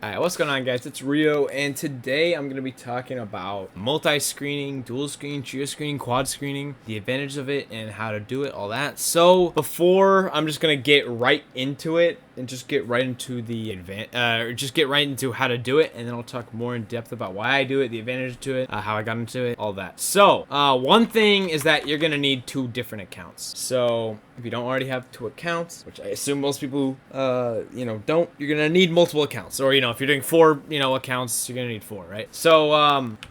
Alright, what's going on, guys? It's Rio, and today I'm going to be talking about multi-screening, dual screen, trio screening, quad screening, the advantage of it, and how to do it, all that. So, before I'm just going to get right into it, and just get right into the just get right into how to do it, and then I'll talk more in depth about why I do it, the advantage to it, how I got into it, all that. So, one thing is that you're going to need two different accounts. So, if you don't already have two accounts, which I assume most people, don't, you're going to need multiple accounts. Or, if you're doing four, accounts, you're going to need four, right? So,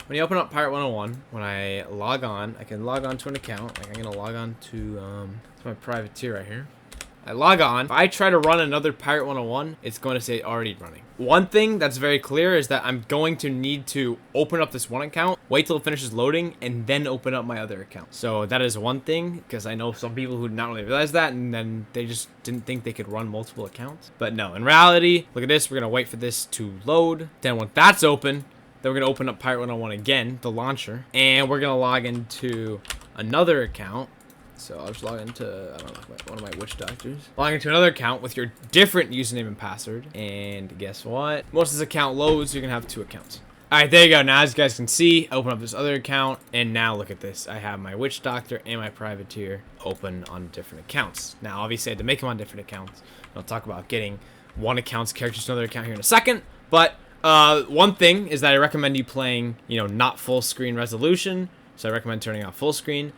when you open up Pirate101, when I log on, I can log on to an account. Like, I'm going to log on to my private tier right here. I log on. If I try to run another Pirate101, it's going to say already running. One thing that's very clear is that I'm going to need to open up this one account, wait till it finishes loading, and then open up my other account. So that is one thing, because I know some people who did not really realize that, and then they just didn't think they could run multiple accounts. But no, in reality, look at this. We're going to wait for this to load. Then when that's open, then we're going to open up Pirate101 again, the launcher, and we're going to log into another account. So I'll just log into, I don't know, one of my witch doctors. Log into another account with your different username and password. And guess what? Once this account loads, you're going to have two accounts. Alright, there you go. Now, as you guys can see, open up this other account. And now look at this. I have my witch doctor and my privateer open on different accounts. Now, obviously, I had to make them on different accounts. I'll talk about getting one account's characters to another account here in a second. But one thing is that I recommend you playing, not full screen resolution. So I recommend turning off full screen.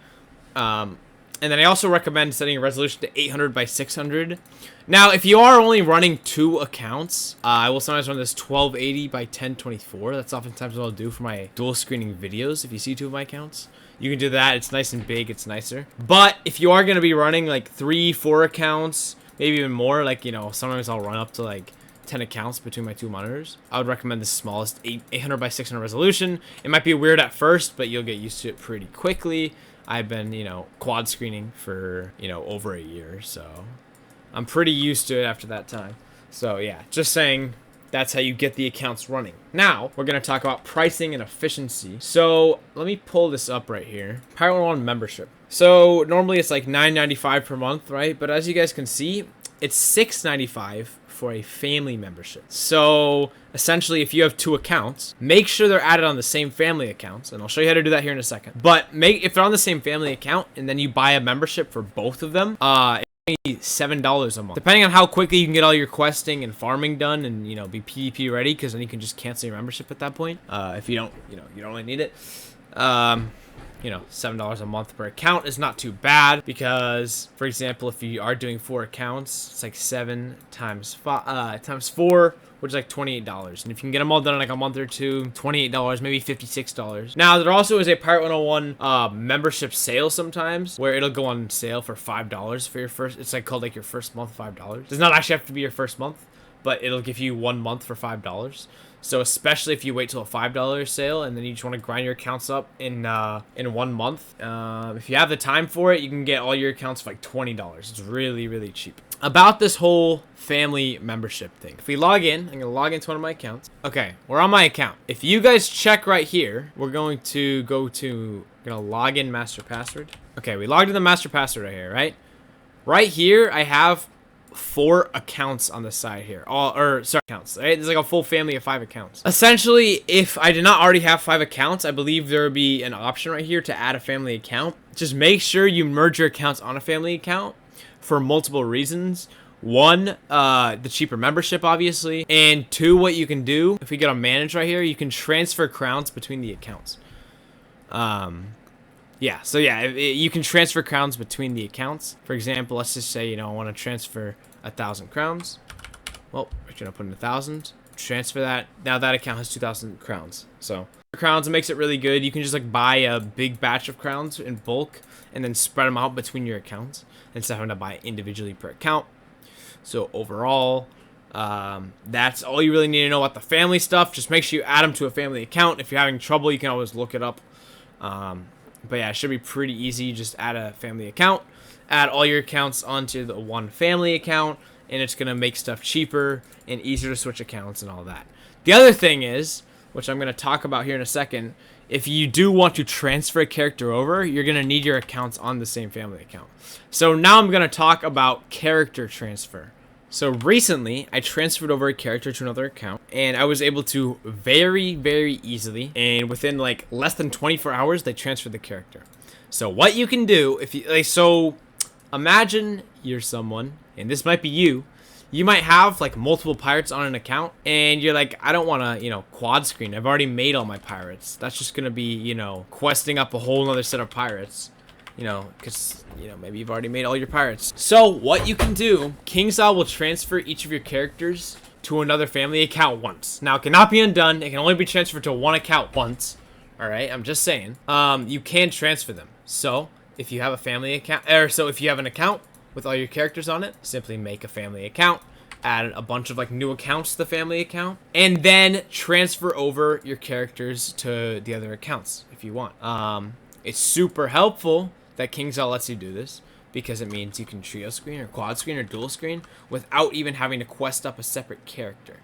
And then I also recommend setting a resolution to 800 by 600. Now, if you are only running two accounts, I will sometimes run this 1280 by 1024. That's oftentimes what I'll do for my dual screening videos. If you see two of my accounts, you can do that. It's nice and big. It's nicer. But if you are going to be running like 3-4 accounts, maybe even more, like, sometimes I'll run up to like 10 accounts between my two monitors, I would recommend the smallest 800 by 600 resolution. It might be weird at first, but you'll get used to it pretty quickly. I've been, quad screening for, over a year, so I'm pretty used to it after that time. So, yeah, just saying that's how you get the accounts running. Now, we're going to talk about pricing and efficiency. So, let me pull this up right here. Pirate101 membership. So, normally it's like $9.95 per month, right? But as you guys can see, it's $6.95 for a family membership. So essentially, if you have two accounts, make sure they're added on the same family accounts, and I'll show you how to do that here in a second. But if they're on the same family account and then you buy a membership for both of them, it's $7 a month, depending on how quickly you can get all your questing and farming done and be PvP ready, because then you can just cancel your membership at that point. If you don't, you don't really need it. $7 a month per account is not too bad, because, for example, if you are doing 4 accounts, it's like 7 times 4, which is like $28. And if you can get them all done in like a month or two, $28, maybe $56. Now, there also is a Pirate101 membership sale sometimes, where it'll go on sale for $5 for your first. It's like called like your first month, $5. Does not actually have to be your first month, but it'll give you 1 month for $5. So especially if you wait till a $5 sale and then you just want to grind your accounts up in 1 month, if you have the time for it, you can get all your accounts for like $20. It's really, really cheap. About this whole family membership thing, if we log in, I'm gonna log into one of my accounts. Okay, we're on my account. If you guys check right here, we're going to gonna log in master password. Okay, we logged in the master password right here, right? Right here, I have 4 accounts on the side here, accounts, right? There's like a full family of 5 accounts. Essentially, if I did not already have 5 accounts, I believe there would be an option right here to add a family account. Just make sure you merge your accounts on a family account for multiple reasons. 1, the cheaper membership, obviously, and 2, what you can do, if we get on manage right here, you can transfer crowns between the accounts. Yeah, so yeah, you can transfer crowns between the accounts. For example, let's just say, I want to transfer 1,000 crowns. Well, we're going to put in 1,000, transfer that. Now that account has 2,000 crowns. So crowns, it makes it really good. You can just like buy a big batch of crowns in bulk and then spread them out between your accounts instead of having to buy individually per account. So overall, that's all you really need to know about the family stuff. Just make sure you add them to a family account. If you're having trouble, you can always look it up. But yeah, it should be pretty easy. Just add a family account, add all your accounts onto the one family account, and it's going to make stuff cheaper and easier to switch accounts and all that. The other thing is, which I'm going to talk about here in a second, if you do want to transfer a character over, you're going to need your accounts on the same family account. So now I'm going to talk about character transfer. So recently, I transferred over a character to another account, and I was able to very, very easily, and within like less than 24 hours, they transferred the character. So what you can do, if you like, so imagine you're someone, and this might be you. You might have like multiple pirates on an account, and you're like, I don't want to, quad screen. I've already made all my pirates. That's just gonna be, questing up a whole nother set of pirates. Because, maybe you've already made all your pirates. So, what you can do, KingsIsle will transfer each of your characters to another family account once. Now, it cannot be undone. It can only be transferred to one account once. Alright, I'm just saying. You can transfer them. So, if you have a family account, if you have an account with all your characters on it, simply make a family account. Add a bunch of, new accounts to the family account. And then transfer over your characters to the other accounts, if you want. It's super helpful that KingsIsle lets you do this, because it means you can trio screen or quad screen or dual screen without even having to quest up a separate character.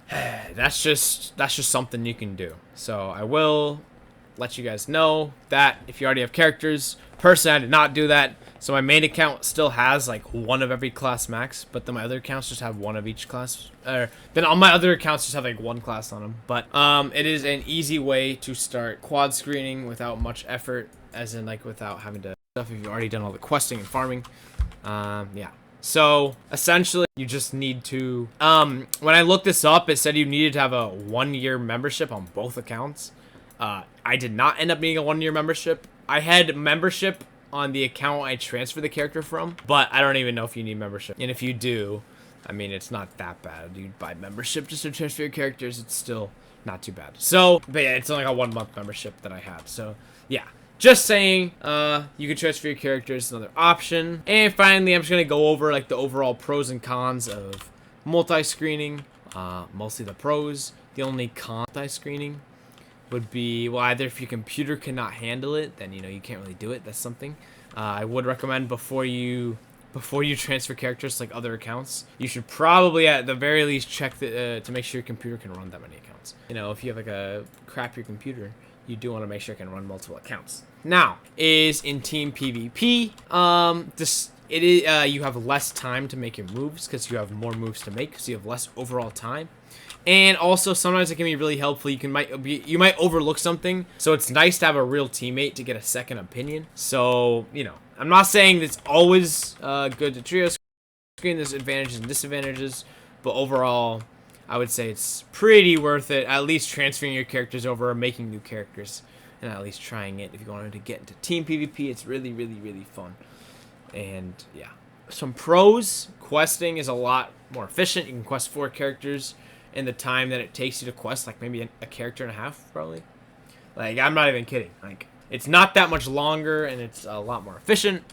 That's just something you can do. So I will let you guys know that if you already have characters. Personally, I did not do that. So my main account still has one of every class max, but then my other accounts just have one of each class. Then all my other accounts just have one class on them. But it is an easy way to start quad screening without much effort, as in without having to stuff if you've already done all the questing and farming. Yeah. So essentially, you just need to. When I looked this up, it said you needed to have a 1-year membership on both accounts. I did not end up needing a 1-year membership. I had membership on the account I transferred the character from, but I don't even know if you need membership. And if you do, I mean, it's not that bad. You buy membership just to transfer your characters. It's still not too bad. So, but yeah, it's only like a 1-month membership that I had. So, yeah. Just saying, you can transfer your characters, another option. And finally, I'm just going to go over the overall pros and cons of multi-screening. Mostly the pros. The only con multi-screening would be, well, either if your computer cannot handle it, then, you can't really do it. That's something. I would recommend before you transfer characters to other accounts, you should probably at the very least check to make sure your computer can run that many accounts. If you have a crappier computer, you do want to make sure it can run multiple accounts. Now, is in team PvP, you have less time to make your moves because you have more moves to make, so you have less overall time. And also, sometimes it can be really helpful. You might overlook something, so it's nice to have a real teammate to get a second opinion. So, I'm not saying it's always good to trio screen. There's advantages and disadvantages, but overall, I would say it's pretty worth it, at least transferring your characters over or making new characters, and at least trying it. If you wanted to get into team PvP, it's really, really, really fun. And, yeah. Some pros, questing is a lot more efficient. You can quest 4 characters in the time that it takes you to quest, maybe a character and a half, probably. I'm not even kidding. It's not that much longer, and it's a lot more efficient.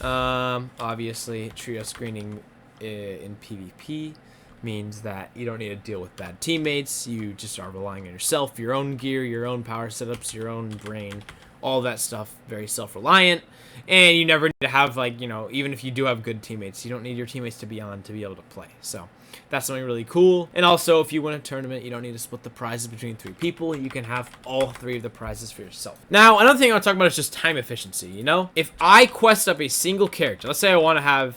Obviously, trio screening in PvP means that you don't need to deal with bad teammates. You just are relying on yourself, your own gear, your own power setups, your own brain, all that stuff. Very self-reliant, and you never need to have even if you do have good teammates, you don't need your teammates to be on to be able to play. So that's something really cool. And also, if you win a tournament, you don't need to split the prizes between 3 people. You can have all 3 of the prizes for yourself. Now, another thing I want to talk about is just time efficiency. If I quest up a single character, let's say I want to have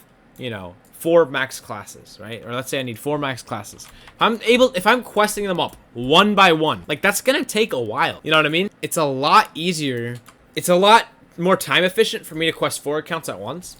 4 max classes, right? Or let's say I need 4 max classes. If I'm questing them up one by one, that's gonna take a while. You know what I mean? It's a lot easier. It's a lot more time efficient for me to quest 4 accounts at once,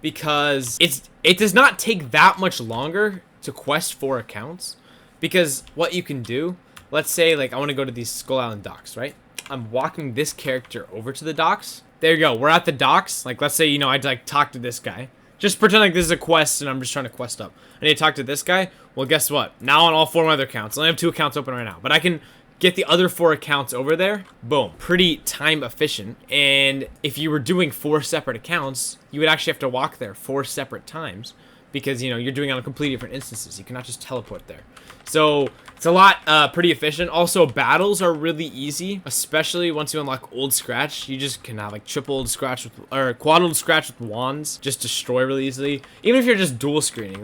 because it does not take that much longer to quest 4 accounts. Because what you can do, let's say I want to go to these Skull Island docks, right? I'm walking this character over to the docks. There you go. We're at the docks. Let's say I'd talk to this guy. Just pretend this is a quest and I'm just trying to quest up. I need to talk to this guy. Well, guess what? Now on all 4 of my other accounts. I only have 2 accounts open right now, but I can get the other 4 accounts over there. Boom. Pretty time efficient. And if you were doing 4 separate accounts, you would actually have to walk there 4 separate times, because you're doing it on completely different instances. You cannot just teleport there. So it's a lot pretty efficient. Also, battles are really easy, especially once you unlock Old Scratch. You just can have triple Old Scratch or quad Old Scratch with wands, just destroy really easily. Even if you're just dual screening,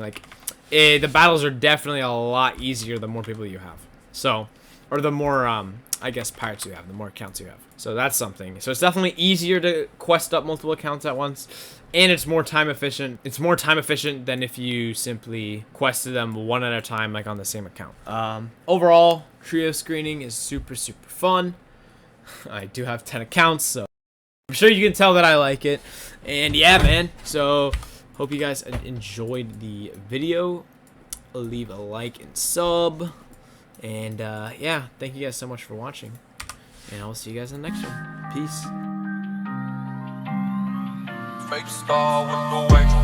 the battles are definitely a lot easier the more people you have. So, or the more, I guess, pirates you have, the more accounts you have. So that's something. So it's definitely easier to quest up multiple accounts at once, and it's more time efficient. It's more time efficient than if you simply quested them one at a time, like on the same account. Overall, trio screening is super fun. I do have 10 accounts, so I'm sure you can tell that I like it. And yeah, man. So hope you guys enjoyed the video. Leave a like and sub. And yeah, thank you guys so much for watching. And I'll see you guys in the next one. Peace. Fake star with the way.